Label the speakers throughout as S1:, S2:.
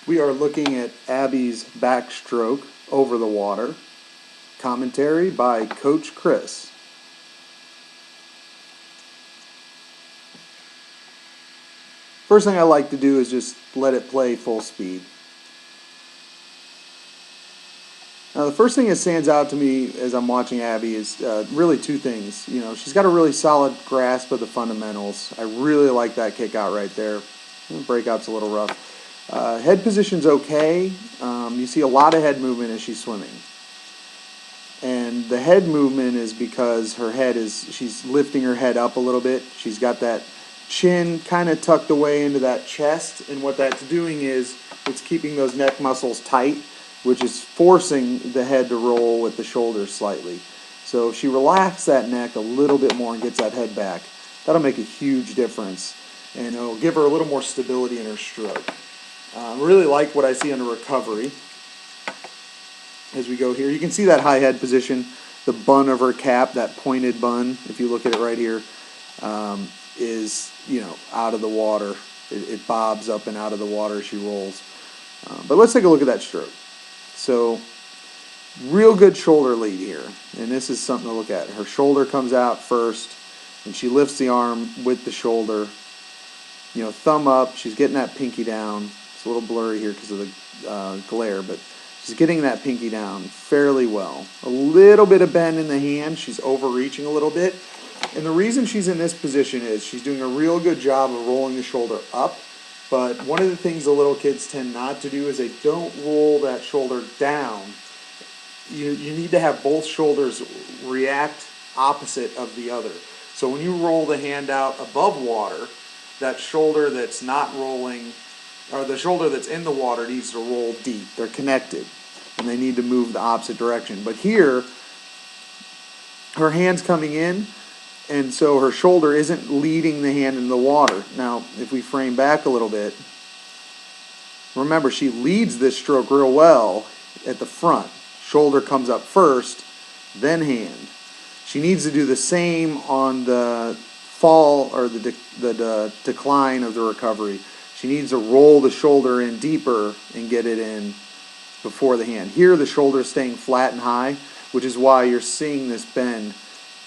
S1: We are looking at Abby's backstroke over the water. Commentary by Coach Chris. First thing I like to do is just let it play full speed. Now, the first thing that stands out to me as I'm watching Abby is really two things. You know, she's got a really solid grasp of the fundamentals. I really like that kick out right there. Breakout's a little rough. Head position's okay. You see a lot of head movement as she's swimming. And the head movement is because she's lifting her head up a little bit. She's got that chin kind of tucked away into that chest. And what that's doing is it's keeping those neck muscles tight, which is forcing the head to roll with the shoulders slightly. So if she relaxes that neck a little bit more and gets that head back, that'll make a huge difference. And it'll give her a little more stability in her stroke. Really like what I see under recovery as we go here. You can see that high head position, the bun of her cap, that pointed bun, if you look at it right here, is, out of the water. It bobs up and out of the water as she rolls. But let's take a look at that stroke. So, real good shoulder lead here. And this is something to look at. Her shoulder comes out first, and she lifts the arm with the shoulder. Thumb up. She's getting that pinky down. It's a little blurry here because of the glare, but she's getting that pinky down fairly well. A little bit of bend in the hand. She's overreaching a little bit. And the reason she's in this position is she's doing a real good job of rolling the shoulder up. But one of the things the little kids tend not to do is they don't roll that shoulder down. You need to have both shoulders react opposite of the other. So when you roll the hand out above water, that shoulder that's not rolling, or the shoulder that's in the water, needs to roll deep. They're connected, and they need to move the opposite direction. But here, her hand's coming in, and so her shoulder isn't leading the hand in the water. Now, if we frame back a little bit, remember, she leads this stroke real well at the front. Shoulder comes up first, then hand. She needs to do the same on the fall or the decline of the recovery. She needs to roll the shoulder in deeper and get it in before the hand. Here, the shoulder is staying flat and high, which is why you're seeing this bend.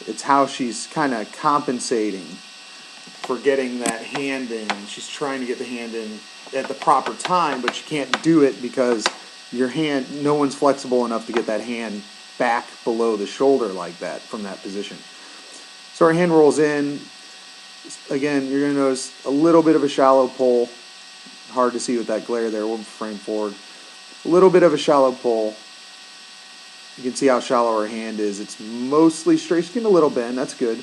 S1: It's how she's kind of compensating for getting that hand in. She's trying to get the hand in at the proper time, but she can't do it because no one's flexible enough to get that hand back below the shoulder like that from that position. So her hand rolls in. Again, you're going to notice a little bit of a shallow pull. Hard to see with that glare there. We'll frame forward. A little bit of a shallow pull. You can see how shallow her hand is. It's mostly straight. She's getting a little bend. That's good.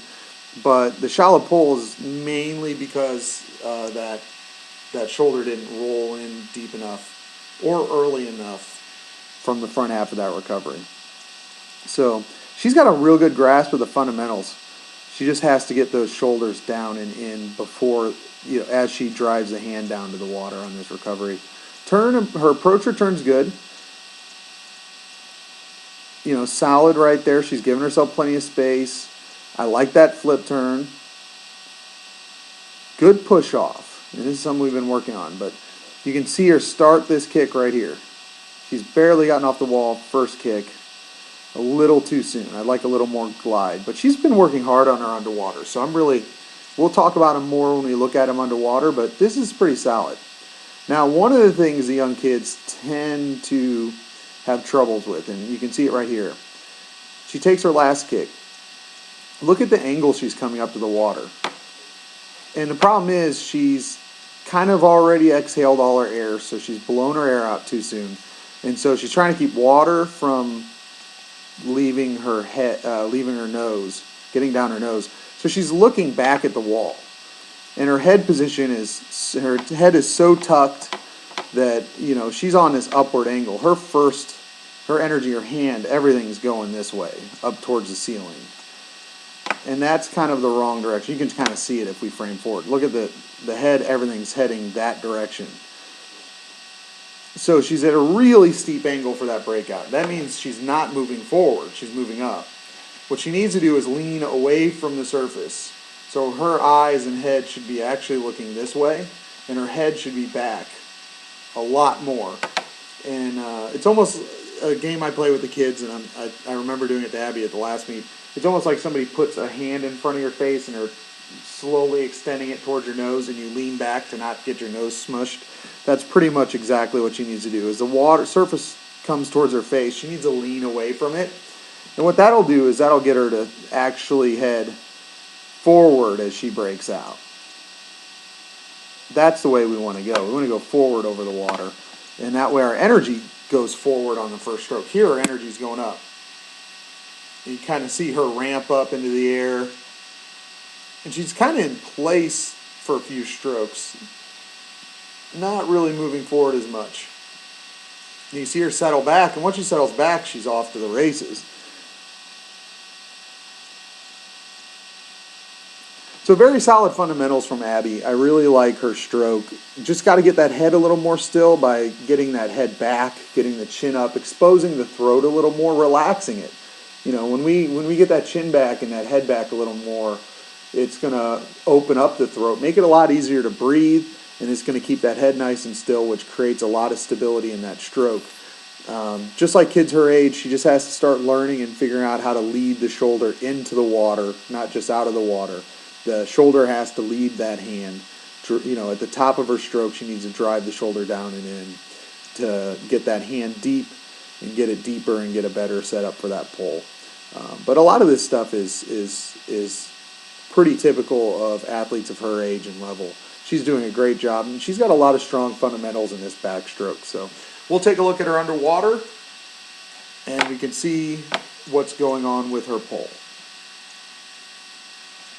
S1: But the shallow pull is mainly because that shoulder didn't roll in deep enough or early enough from the front half of that recovery. So she's got a real good grasp of the fundamentals. She just has to get those shoulders down and in before, as she drives the hand down to the water on this recovery. Her approach return's good. Solid right there. She's giving herself plenty of space. I like that flip turn. Good push off. And this is something we've been working on, but you can see her start this kick right here. She's barely gotten off the wall, first kick. A little too soon. I'd like a little more glide. But she's been working hard on her underwater. So we'll talk about him more when we look at him underwater, but this is pretty solid. Now, one of the things the young kids tend to have troubles with, and you can see it right here. She takes her last kick. Look at the angle she's coming up to the water. And the problem is she's kind of already exhaled all her air, so she's blown her air out too soon. And so she's trying to keep water from leaving her nose, getting down her nose. So she's looking back at the wall. And her head head is so tucked that, she's on this upward angle. Her energy, her hand, everything's going this way, up towards the ceiling. And that's kind of the wrong direction. You can kind of see it if we frame forward. Look at the head, everything's heading that direction. So she's at a really steep angle for that breakout. That means she's not moving forward, she's moving up. What she needs to do is lean away from the surface. So her eyes and head should be actually looking this way, and her head should be back a lot more. And it's almost a game I play with the kids, and I remember doing it to Abby at the last meet. It's almost like somebody puts a hand in front of your face and they're slowly extending it towards your nose, and you lean back to not get your nose smushed. That's pretty much exactly what she needs to do. As the water surface comes towards her face, she needs to lean away from it. And what that'll do is that'll get her to actually head forward as she breaks out. That's the way we want to go. We want to go forward over the water. And that way our energy goes forward on the first stroke. Here our energy's going up. You kind of see her ramp up into the air. And she's kind of in place for a few strokes. Not really moving forward as much. And you see her settle back, and once she settles back, she's off to the races. So very solid fundamentals from Abby. I really like her stroke. Just got to get that head a little more still by getting that head back, getting the chin up, exposing the throat a little more, relaxing it. You know, when we get that chin back and that head back a little more, it's going to open up the throat, make it a lot easier to breathe, and it's going to keep that head nice and still, which creates a lot of stability in that stroke. Just like kids her age, she just has to start learning and figuring out how to lead the shoulder into the water, not just out of the water. The shoulder has to lead that hand. You know, at the top of her stroke, she needs to drive the shoulder down and in to get that hand deep and get it deeper and get a better setup for that pull. But a lot of this stuff is pretty typical of athletes of her age and level. She's doing a great job, and she's got a lot of strong fundamentals in this backstroke. So we'll take a look at her underwater, and we can see what's going on with her pull.